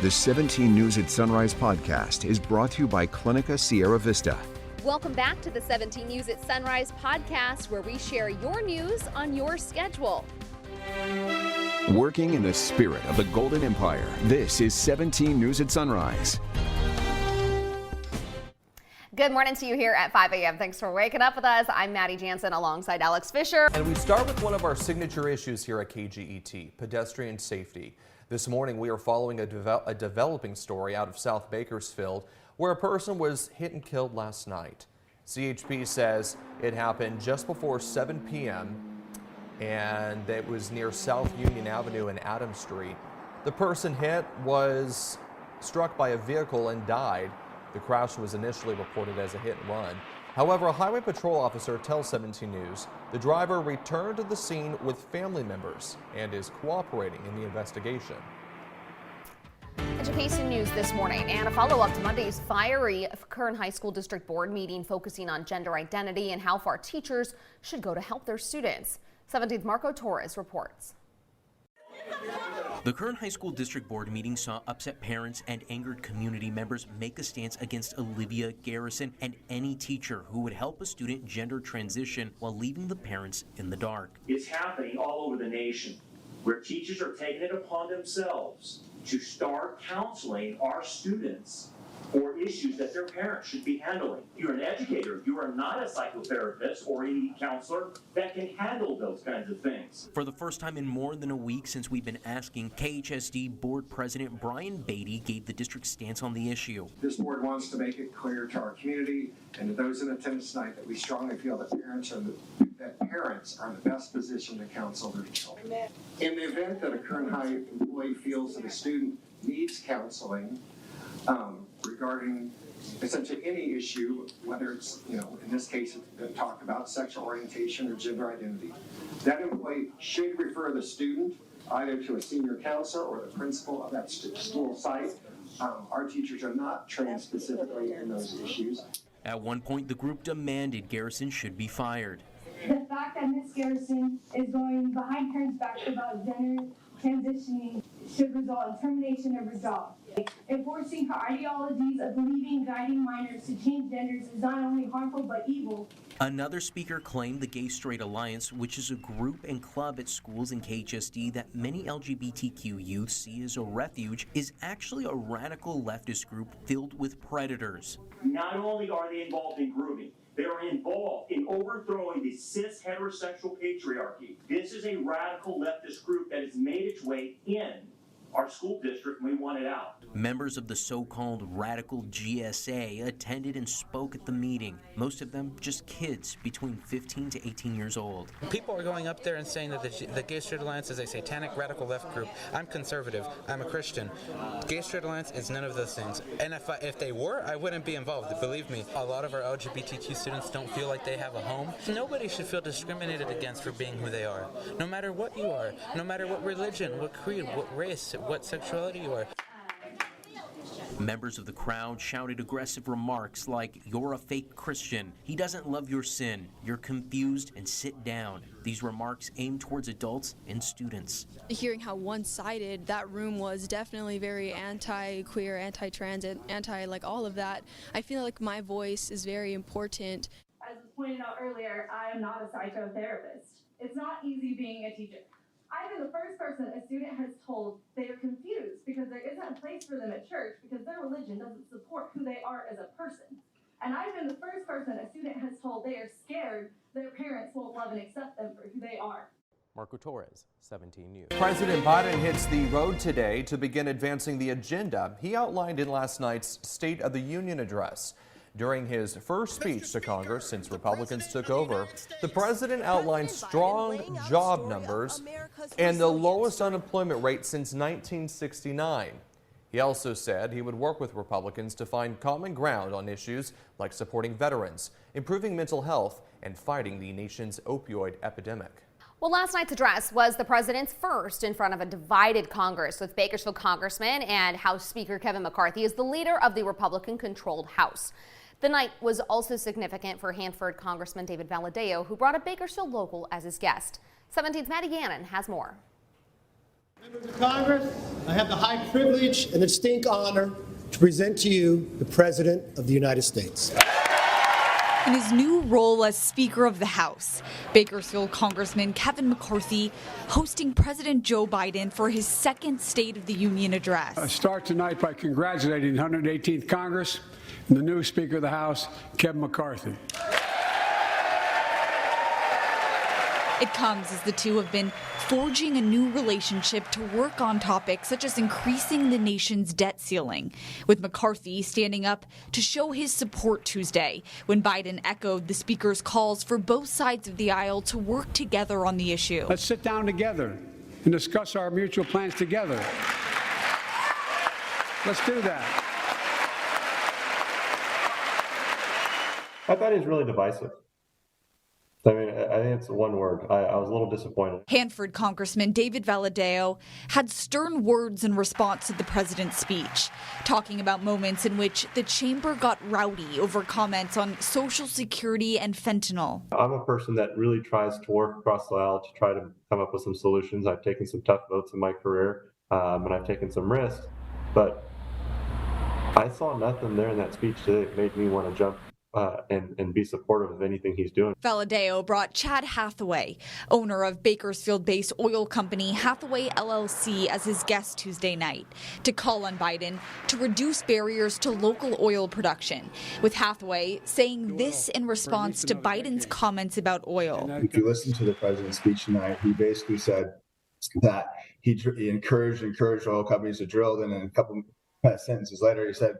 The 17 News at Sunrise podcast is brought to you by Clinica Sierra Vista. Welcome back to the 17 News at Sunrise podcast, where we share your news on your schedule. Working in the spirit of the Golden Empire, this is 17 News at Sunrise. Good morning to you here at 5 a.m. Thanks for waking up with us. I'm Maddie Jansen alongside Alex Fisher. And we start with one of our signature issues here at KGET, pedestrian safety. This morning we are following a developing story out of South Bakersfield where a person was hit and killed last night. CHP says it happened just before 7 p.m. and it was near South Union Avenue and Adams Street. The person hit was struck by a vehicle and died. The crash was initially reported as a hit and run. However, a highway patrol officer tells 17 News the driver returned to the scene with family members and is cooperating in the investigation. Education news this morning and a follow-up to Monday's fiery Kern High School District board meeting focusing on gender identity and how far teachers should go to help their students. 17th Marco Torres reports. The Kern High School District Board meeting saw upset parents and angered community members make a stance against Olivia Garrison and any teacher who would help a student gender transition while leaving the parents in the dark. It's happening all over the nation, where teachers are taking it upon themselves to start counseling our students for issues that their parents should be handling. You're an educator. You are not a psychotherapist or any counselor that can handle those kinds of things. For the first time in more than a week since we've been asking, KHSD Board President Brian Beatty gave the district's stance on the issue. This board wants to make it clear to our community and to those in attendance tonight that we strongly feel that parents are in the best position to counsel their children. In the event that a Kern High employee feels that a student needs counseling, regarding essentially any issue, whether it's, in this case, it's been talked about sexual orientation or gender identity, that employee should refer the student either to a senior counselor or the principal of that school site. Our teachers are not trained specifically in those issues. At one point, the group demanded Garrison should be fired. The fact that Ms. Garrison is going behind Kern's back about gender transitioning should result in termination of her job. Enforcing her ideologies of believing guiding minors to change genders is not only harmful but evil. Another speaker claimed the Gay Straight Alliance, which is a group and club at schools in KHSD that many LGBTQ youth see as a refuge, is actually a radical leftist group filled with predators. Not only are they involved in grooming, they are involved in overthrowing the cis heterosexual patriarchy. This is a radical leftist group that has made its way in our school district, and we want it out. Members of the so-called radical GSA attended and spoke at the meeting. Most of them just kids between 15 to 18 years old. People are going up there and saying that the Gay Straight Alliance is a satanic radical left group. I'm conservative. I'm a Christian. Gay Straight Alliance is none of those things. And if they were, I wouldn't be involved. Believe me, a lot of our LGBTQ students don't feel like they have a home. Nobody should feel discriminated against for being who they are. No matter what you are, no matter what religion, what creed, what race, what sexuality you are. Members of the crowd shouted aggressive remarks like, "You're a fake Christian. He doesn't love your sin. You're confused and sit down." These remarks aimed towards adults and students. Hearing how one-sided that room was, definitely very anti-queer, anti-trans, anti all of that, I feel like my voice is very important. As was pointed out earlier, I am not a psychotherapist. It's not easy being a teacher. I've been the first person a student has told they are confused because there isn't a place for them at church because their religion doesn't support who they are as a person. And I've been the first person a student has told they are scared their parents won't love and accept them for who they are. Marco Torres, 17 News. President Biden hits the road today to begin advancing the agenda he outlined in last night's State of the Union address. During his first speech to Congress since Republicans took over, the president outlined strong job numbers and the lowest unemployment rate since 1969. He also said he would work with Republicans to find common ground on issues like supporting veterans, improving mental health, and fighting the nation's opioid epidemic. Well, last night's address was the president's first in front of a divided Congress, with Bakersfield Congressman and House Speaker Kevin McCarthy as the leader of the Republican-controlled House. The night was also significant for Hanford Congressman David Valadeo, who brought a Bakersfield local as his guest. 17th Maddie Gannon has more. Members of Congress, I have the high privilege and the distinct honor to present to you the President of the United States. In his new role as Speaker of the House, Bakersfield Congressman Kevin McCarthy hosting President Joe Biden for his second State of the Union address. I start tonight by congratulating the 118th Congress and the new Speaker of the House, Kevin McCarthy. It comes as the two have been forging a new relationship to work on topics such as increasing the nation's debt ceiling, with McCarthy standing up to show his support Tuesday when Biden echoed the speaker's calls for both sides of the aisle to work together on the issue. Let's sit down together and discuss our mutual plans together. Let's do that. I thought he was really divisive. I mean, I think it's one word. I was a little disappointed. Hanford Congressman David Valadao had stern words in response to the president's speech, talking about moments in which the chamber got rowdy over comments on Social Security and fentanyl. I'm a person that really tries to work across the aisle to try to come up with some solutions. I've taken some tough votes in my career, and I've taken some risks, but I saw nothing there in that speech today that made me want to jump and be supportive of anything he's doing. Valadao brought Chad Hathaway, owner of Bakersfield-based oil company Hathaway LLC, as his guest Tuesday night to call on Biden to reduce barriers to local oil production, with Hathaway saying this in response to Biden's comments about oil. If you listen to the president's speech tonight, he basically said that he encouraged oil companies to drill, and then a couple sentences later he said,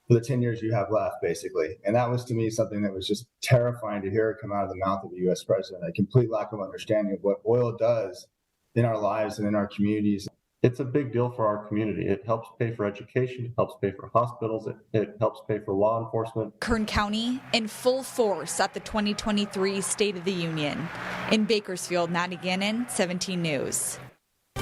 for the 10 years you have left, basically. And that was, to me, something that was just terrifying to hear come out of the mouth of a U.S. president, a complete lack of understanding of what oil does in our lives and in our communities. It's a big deal for our community. It helps pay for education, it helps pay for hospitals, it helps pay for law enforcement. Kern County in full force at the 2023 State of the Union. In Bakersfield, Natty Gannon, 17 News.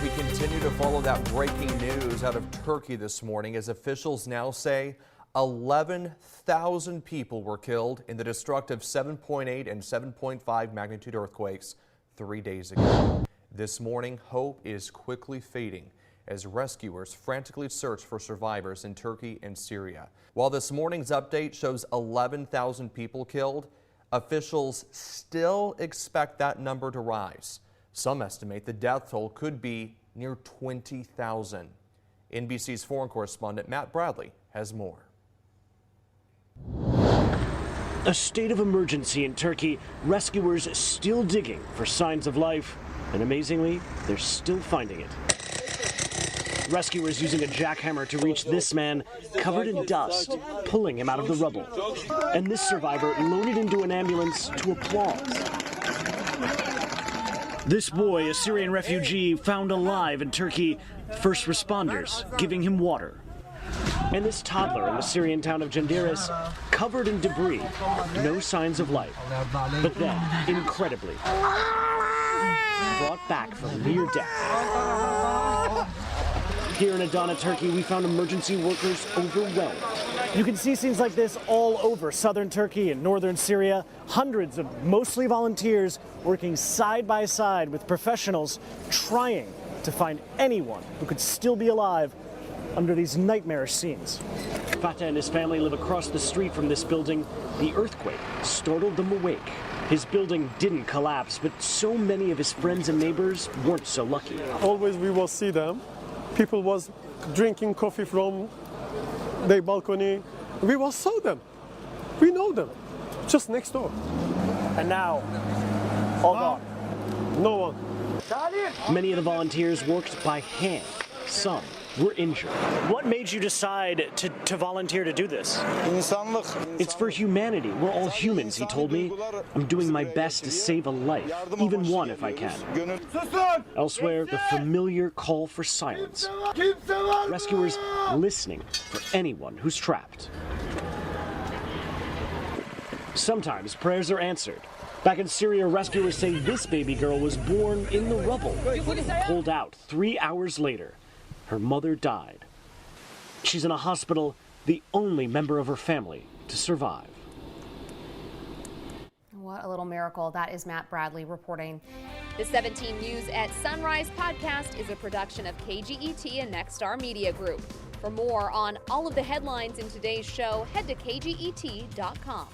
We continue to follow that breaking news out of Turkey this morning as officials now say 11,000 people were killed in the destructive 7.8 and 7.5 magnitude earthquakes 3 days ago. This morning, hope is quickly fading as rescuers frantically search for survivors in Turkey and Syria. While this morning's update shows 11,000 people killed, officials still expect that number to rise. Some estimate the death toll could be near 20,000. NBC's foreign correspondent Matt Bradley has more. A state of emergency in Turkey, rescuers still digging for signs of life, and amazingly, they're still finding it. Rescuers using a jackhammer to reach this man covered in dust, pulling him out of the rubble. And this survivor loaded into an ambulance to applause. This boy, a Syrian refugee, found alive in Turkey, first responders giving him water. And this toddler in the Syrian town of Cengiz, covered in debris, no signs of life. But then, incredibly, brought back from near death. Here in Adana, Turkey, we found emergency workers overwhelmed. You can see scenes like this all over southern Turkey and northern Syria. Hundreds of mostly volunteers working side by side with professionals trying to find anyone who could still be alive under these nightmarish scenes. Fatah and his family live across the street from this building. The earthquake startled them awake. His building didn't collapse, but so many of his friends and neighbors weren't so lucky. Always we will see them. People was drinking coffee from their balcony. We will saw them. We know them. Just next door. And now, all gone. No one. Many of the volunteers worked by hand. Some were injured. What made you decide to volunteer to do this? It's for humanity. We're all humans, he told me. I'm doing my best to save a life, even one if I can. Elsewhere, the familiar call for silence. Rescuers listening for anyone who's trapped. Sometimes prayers are answered. Back in Syria, rescuers say this baby girl was born in the rubble, pulled out 3 hours later. Her mother died. She's in a hospital, the only member of her family to survive. What a little miracle. That is Matt Bradley reporting. The 17 News at Sunrise podcast is a production of KGET and Nexstar Media Group. For more on all of the headlines in today's show, head to kget.com.